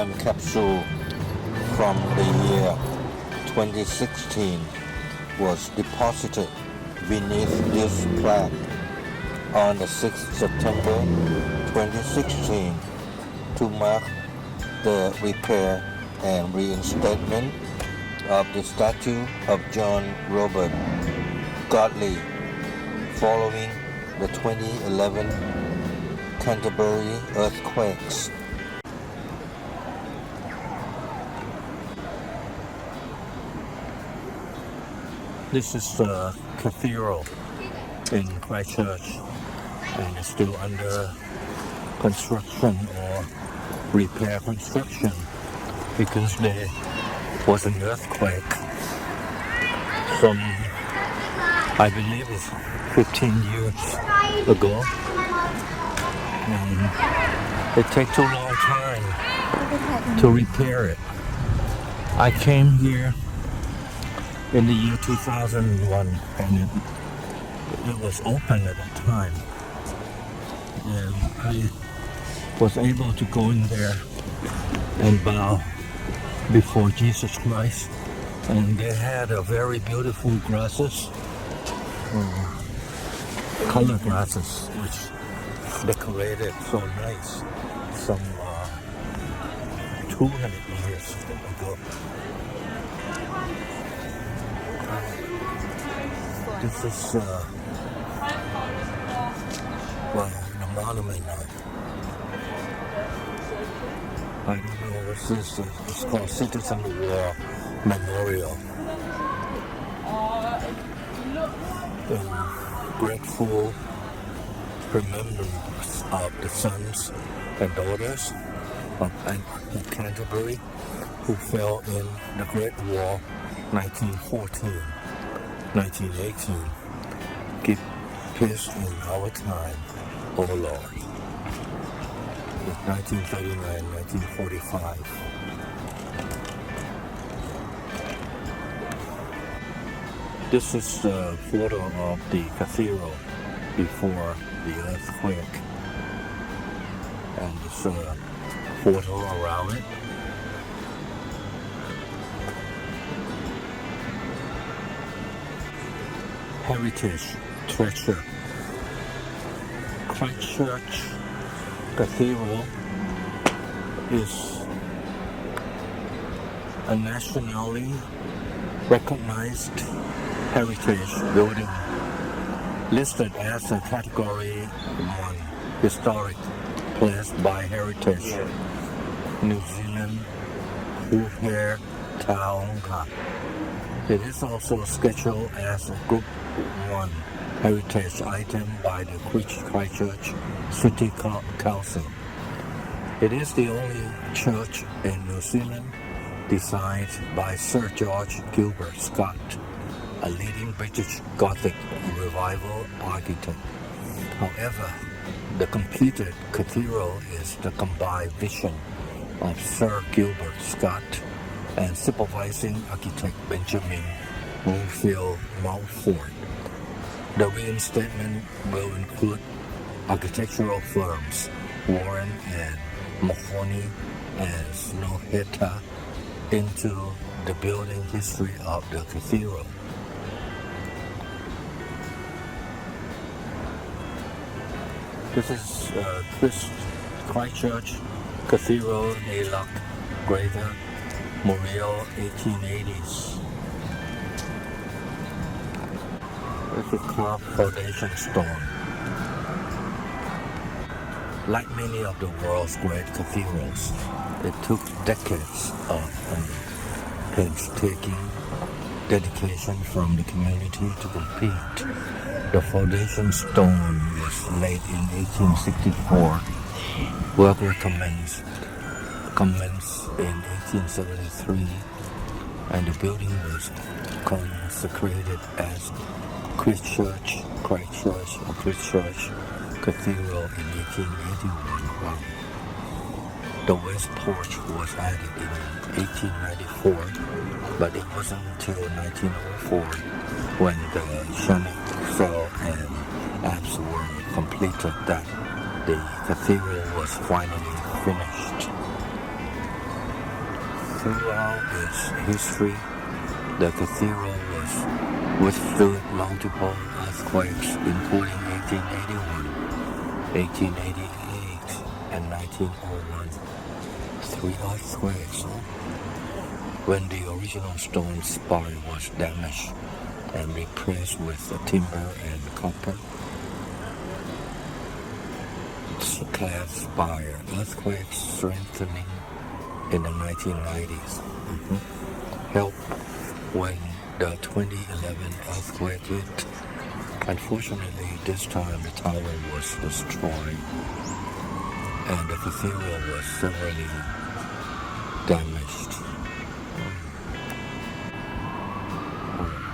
time capsule from the year 2016 was deposited beneath this plaque on the 6th September 2016 to mark the repair and reinstatement of the statue of John Robert Godley following the 2011 Canterbury earthquakes. This is the Cathedral in Christchurch, and it's still under construction or repair construction because there was an earthquake from, I believe it's 15 years ago, and it takes a long time to repair it. I came here in the year 2001, and it was open at the time, and I was able to go in there and bow before Jesus Christ, and they had a very beautiful grasses, color grasses, which decorated so nice some 200 years ago. This is the monument. I don't know what this is. It's called Citizen War Memorial. Grateful remembrance of the sons and daughters of Canterbury who fell in the Great War 1914, 1918. Keep peace in our time, O Lord. 1939, 1945. This is a photo of the cathedral before the earthquake, and it's a photo around it. Heritage treasure. Christchurch Cathedral is a nationally recognized heritage building listed as a Category 1 historic place by Heritage New Zealand Huhere Taonga. It is also scheduled as a Group 1 heritage item by the Christchurch City Council. It is the only church in New Zealand designed by Sir George Gilbert Scott, a leading British Gothic revival architect. However, the completed cathedral is the combined vision of Sir Gilbert Scott and supervising architect Benjamin Winfield Mountford. The reinstatement will include architectural firms Warren and Mahoney and Snowheta into the building history of the cathedral. This is Christchurch Cathedral, Naylock, Greater Muriel, 1880s. It's a carved foundation stone. Like many of the world's great cathedrals, it took decades of painstaking dedication from the community to complete. The foundation stone was laid in 1864. Work commenced in 1873, and the building was consecrated as Christchurch Cathedral in 1881. The west porch was added in 1894, but it wasn't until 1904 when the chancel and apse were completed that the cathedral was finally finished. Throughout its history, the cathedral was withstood multiple earthquakes, including 1881, 1888, and 1901. Three earthquakes when the original stone spire was damaged and replaced with timber and copper clad spire. Earthquakes strengthening in the 1990s helped when the 2011 earthquake hit. Unfortunately, this time the tower was destroyed and the cathedral was severely damaged.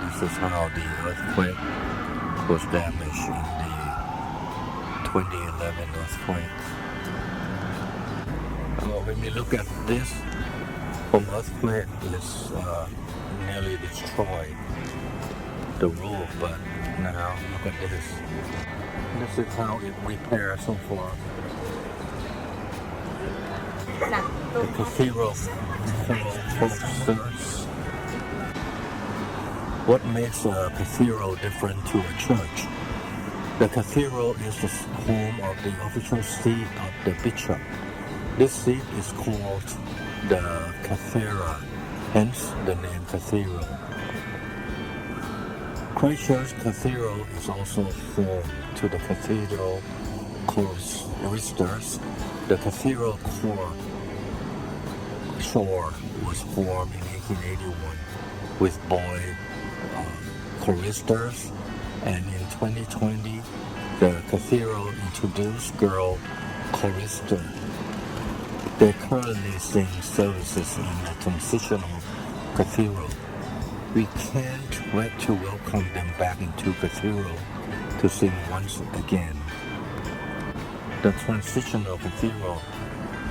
This is how the earthquake was damaged in the 2011 earthquake. When you look at this, from earthquake is nearly destroyed the roof, but now look at this. This is how it repaired so far. The cathedral cloisters. What makes a cathedral different to a church? The cathedral is the home of the official seat of the bishop. This seat is called the cathedra, hence the name cathedral. Christchurch Cathedral is also home to the cathedral choristers. The cathedral choir was formed in 1881 with boy choristers, and in 2020 the cathedral introduced girl chorister. They currently sing services in the transitional cathedral. We can't wait to welcome them back into cathedral to sing once again. The transitional cathedral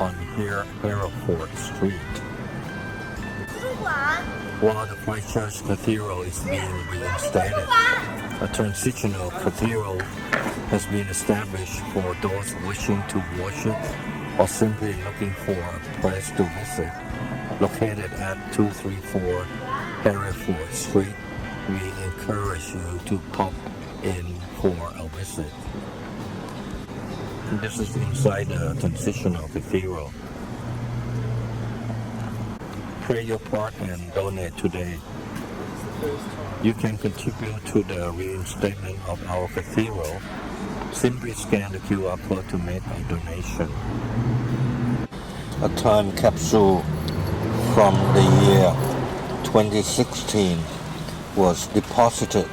on Hereford Street. While the Christchurch Cathedral is being reinstated, a transitional cathedral has been established for those wishing to worship or simply looking for a place to visit. Located at 234 Hereford Street, we encourage you to pop in for a visit. This is inside the transitional cathedral. Play your part and donate today. You can contribute to the reinstatement of our cathedral. Simply scan the QR code to make a donation. A time capsule from the year 2016 was deposited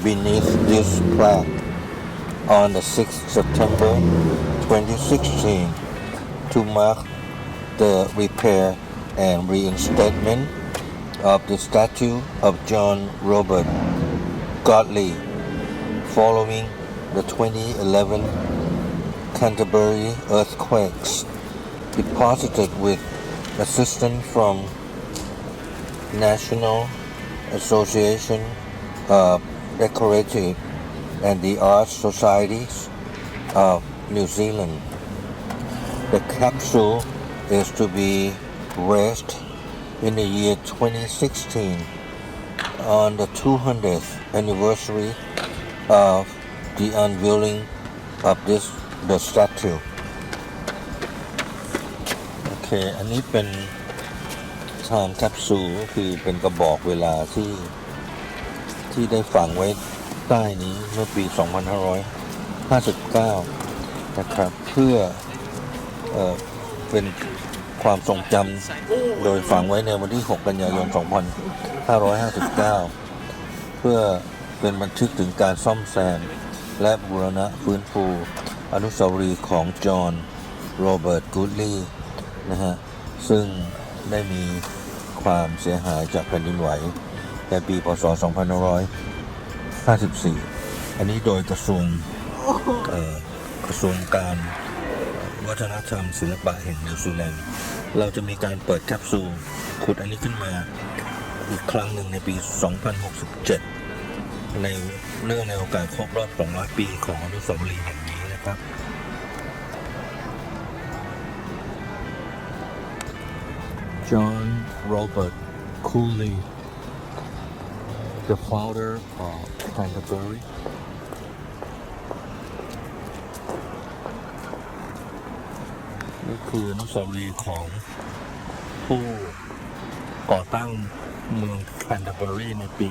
beneath this plaque on the 6th September 2016 to mark the repair and reinstatement of the statue of John Robert Godley following the 2011 Canterbury earthquakes, deposited with assistance from National Association of Decorative and the Arts Societies of New Zealand. The capsule is to be raised in the year 2016 on the 200th anniversary of the unveiling of the statue. โอเคอันนี้เป็น time capsule ก็คือเป็นกระบอกเวลาที่ได้ฝังไว้ใต้นี้เมื่อปี 2559 นะครับเพื่อเป็นความทรงจำโดยฝังไว้ในวันที่ 6 กันยายน 2559 เพื่อเป็นบันทึกถึงการซ่อมแซมและบูรณะฟื้นฟูอนุสาวรีย์ของจอห์นโรเบิร์ตกูดลีย์นะฮะซึ่งได้มีความเสียหายจากแผ่นดินไหวในปีพ.ศ. 2554 อันนี้โดยกระทรวงการวัฒนธรรมศิลปะแห่งนิวซีแลนด์เราจะมีการเปิดแคปซูลขุดอันนี้ขึ้นมาอีกครั้งหนึ่งในปี 2067 ในเนื่องในโอกาสครบรอบ 200 ปีของอนุสาวรีย์แห่งนี้นะครับ John Robert Cooley, the founder of Canterbury. This is อนุสาวรีย์ของผู้ก่อตั้งเมืองแคนเทอร์เบอรีในปี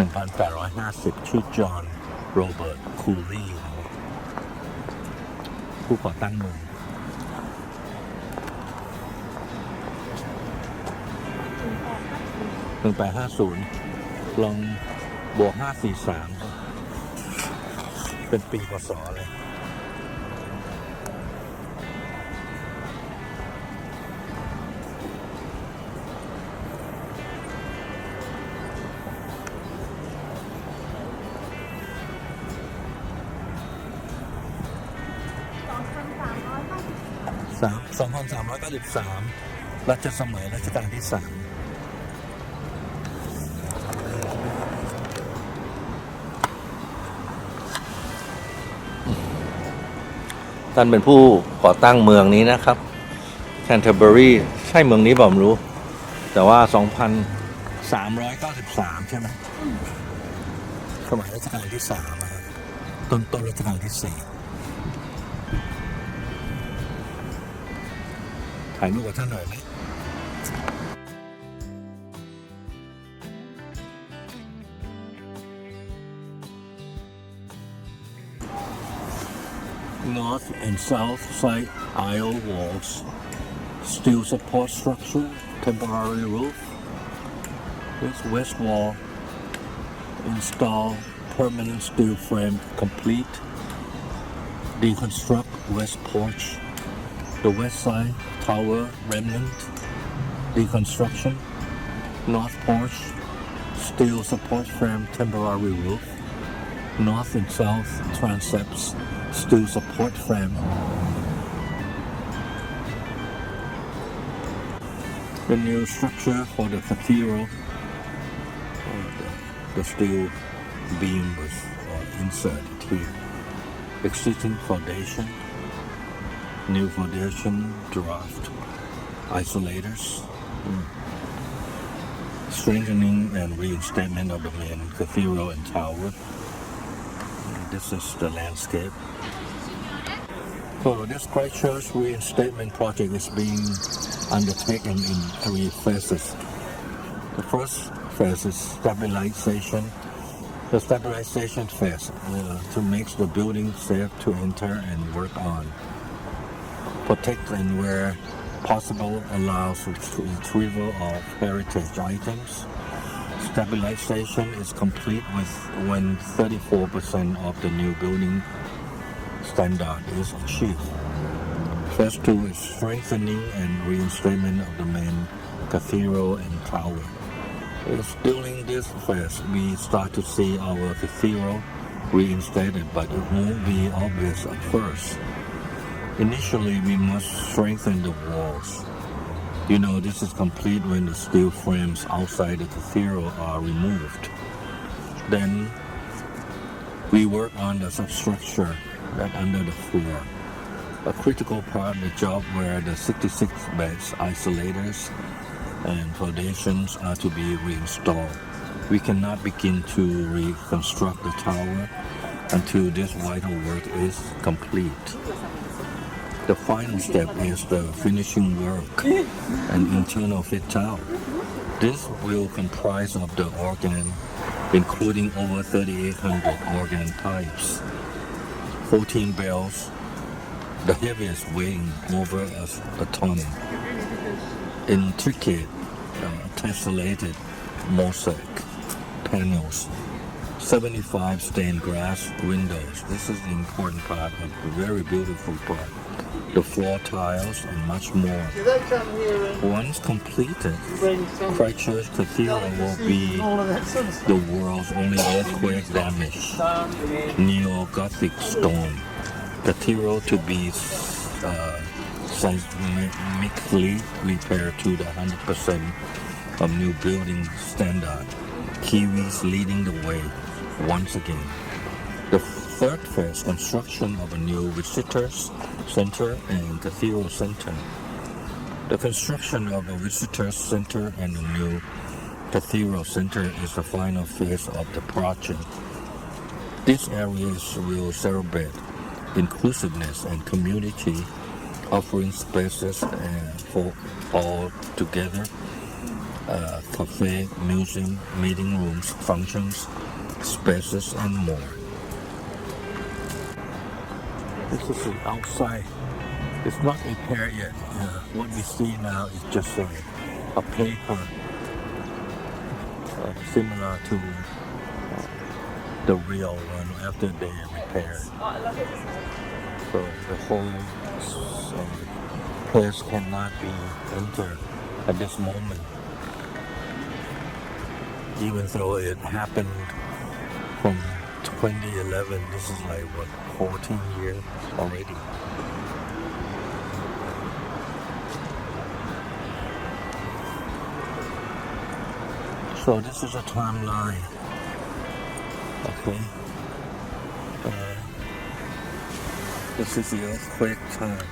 1850 ชื่อจอห์นโรเบิร์ตคูลีผู้ก่อตั้งเมือง1850 ลองบวก543 เป็นปีพศเลย2393 รัชสมัยรัชกาลที่ 3ท่านเป็นผู้ก่อตั้งเมืองนี้นะครับแคนเทอร์เบอรีใช่เมืองนี้ผมรู้แต่ว่า 2,393 ใช่ไหมสมัยรัชกาลที่ 3นะครับต้นรัชกาลที่ 4ถ่ายรูปกับท่านหน่อยไหม North and south side aisle walls, steel support structure, temporary roof. This west wall, install permanent steel frame complete. Deconstruct west porch. The west side tower remnant. Deconstruction. North porch, steel support frame temporary roof. North and south transepts, steel support frame. The new structure for the cathedral, the steel beam was inserted here. Existing foundation, new foundation draft, isolators, strengthening and reinstatement of the main cathedral and tower. This is the landscape. So this Christchurch reinstatement project is being undertaken in 3 phases. The first phase is stabilization. The stabilization phase to make the building safe to enter and work on. Protect and where possible allows retrieval of heritage items. Stabilization is complete when 34% of the new building standard is achieved. Phase 2 is strengthening and reinstatement of the main cathedral and tower. During this phase, we start to see our cathedral reinstated, but it won't be obvious at first. Initially, we must strengthen the walls. You know, this is complete when the steel frames outside the cathedral are removed. Then we work on the substructure that under the floor. A critical part of the job where the 66 beds, isolators, and foundations are to be reinstalled. We cannot begin to reconstruct the tower until this vital work is complete. The final step is the finishing work and internal fit out. This will comprise of the organ, including over 3,800 organ types, 14 bells, the heaviest weighing over a ton, intricate tessellated mosaic panels, 75 stained glass windows. This is the important part, a very beautiful part. The floor tiles and much more. Once completed, Christchurch Cathedral will be the world's only earthquake damaged neo-Gothic stone cathedral to be seismically repaired to the 100% of new building standard. Kiwis leading the way once again. The third phase, construction of a new visitors center and cathedral center. The construction of the Visitor Center and the new Cathedral Center is the final phase of the project. These areas will celebrate inclusiveness and community, offering spaces for all together, cafe, museum, meeting rooms, functions, spaces, and more. This is the outside. It's not repaired yet. What we see now is just a paper similar to the real one after they repaired. So the whole place cannot be entered at this moment, even though it happened from 2011. This is like what, 14 years already. So this is a timeline. Okay. This is the earthquake time.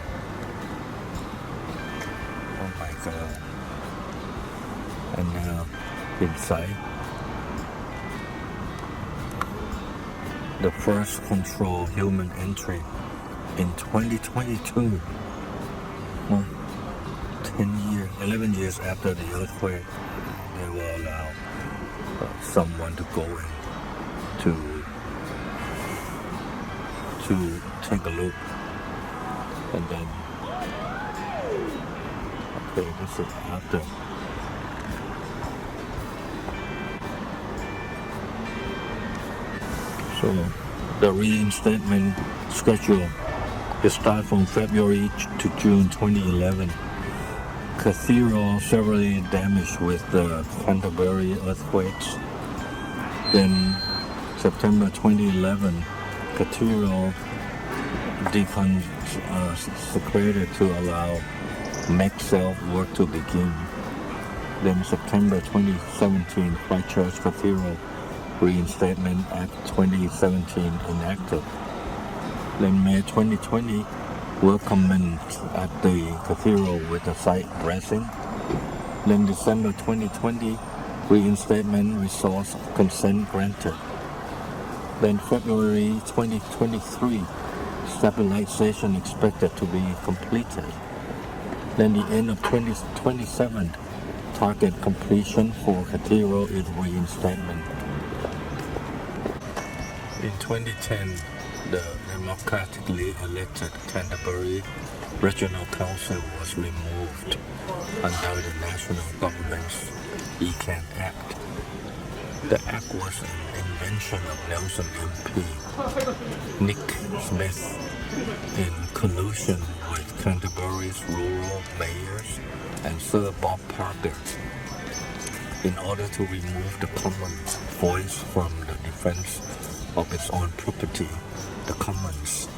Oh my God. And now inside, the first controlled human entry in 2022. 11 years after the earthquake, they will allow someone to go in to take a look, and then okay, this is after. So the reinstatement schedule is start from February to June 2011. Cathedral severely damaged with the Canterbury earthquakes. Then September 2011, Cathedral deconsecrated to allow make-self work to begin. Then September 2017, Christchurch Cathedral Reinstatement Act 2017 enacted. Then May 2020, work commenced at the cathedral with the site dressing. Then December 2020, reinstatement resource consent granted. Then February 2023, stabilization expected to be completed. Then the end of 2027, target completion for cathedral is reinstatement. In 2010, the democratically elected Canterbury Regional Council was removed under the National Government's ECAN Act. The act was an invention of Nelson MP Nick Smith in collusion with Canterbury's rural mayors and Sir Bob Parker in order to remove the Commons' voice from the defense of its own property. The Commons,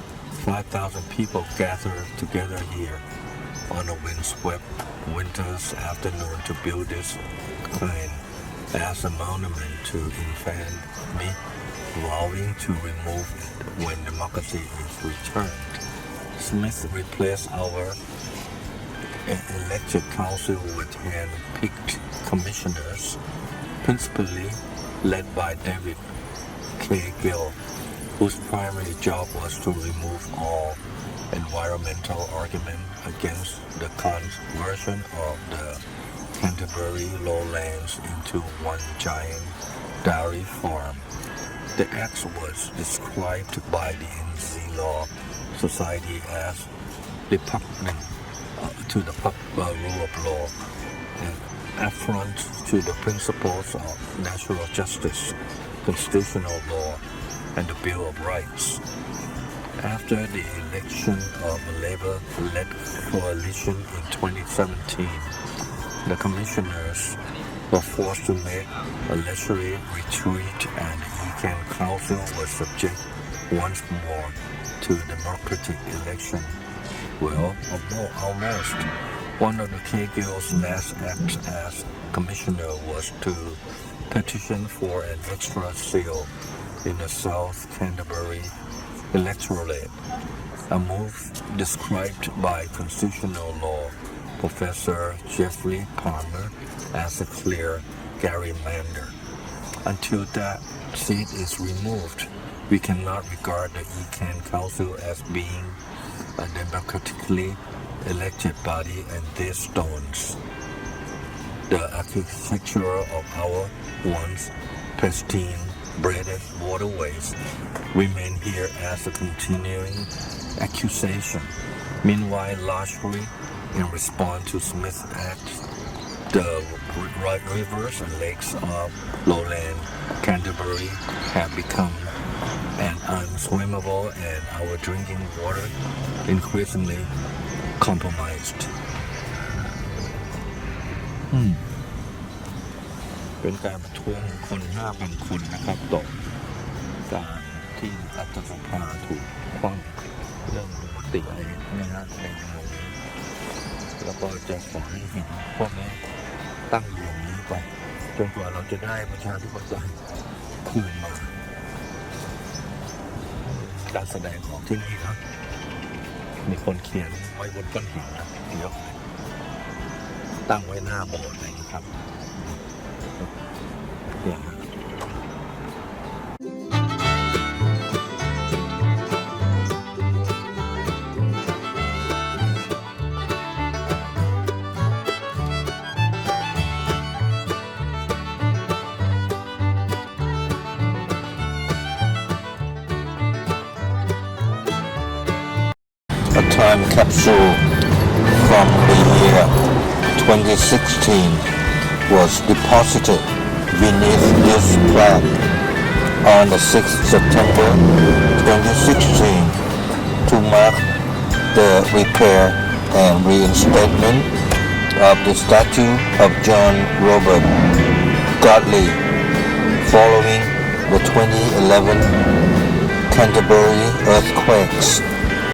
5,000 people gathered together here on a windswept winter's afternoon to build this kind as a monument to infant me, vowing to remove it when democracy is returned. Smith replaced our elected council with hand-picked commissioners, principally led by David K. Gill, whose primary job was to remove all environmental argument against the conversion of the Canterbury lowlands into one giant dairy farm. The act was described by the NZ Law Society as repugnant to the rule of law, an affront to the principles of natural justice, constitutional law, and the Bill of Rights. After the election of a Labour-led coalition in 2017, the commissioners were forced to make a leisurely retreat, and the ECAN Council was subject once more to democratic election. Well, almost. One of the K-Gill's last acts as commissioner was to petition for an extra seal in the South Canterbury electorate, a move described by constitutional law Professor Jeffrey Palmer as a clear gerrymander. Until that seat is removed, we cannot regard the ECAN Council as being a democratically elected body, and these stones, the architecture of our once pristine braided waterways, remain here as a continuing accusation. Meanwhile, largely in response to Smith's Act, the rivers and lakes of lowland Canterbury have become an unswimmable, and our drinking water increasingly compromised. เป็นการประท้วงคน 5,000 คนนะครับต่อการที่รัฐสภาถูกคว่ำเรื่องลงมติอะไรนะฮะในเมืองนี้แล้วก็จะขอให้เห็นพวกนี้ตั้งอยู่อย่างนี้ไปจนกว่าเราจะได้ประชาธิปไตยคืนมาการแสดงของที่นี่ครับมีคนเขียนไว้บนก้อนหินนะเดี๋ยวตั้งไว้หน้าโบสถ์อะไรนะครับเนี่ยฮะ A time capsule from the year 2016 was deposited beneath this plaque on the 6th September 2016 to mark the repair and reinstatement of the statue of John Robert Godley following the 2011 Canterbury earthquakes.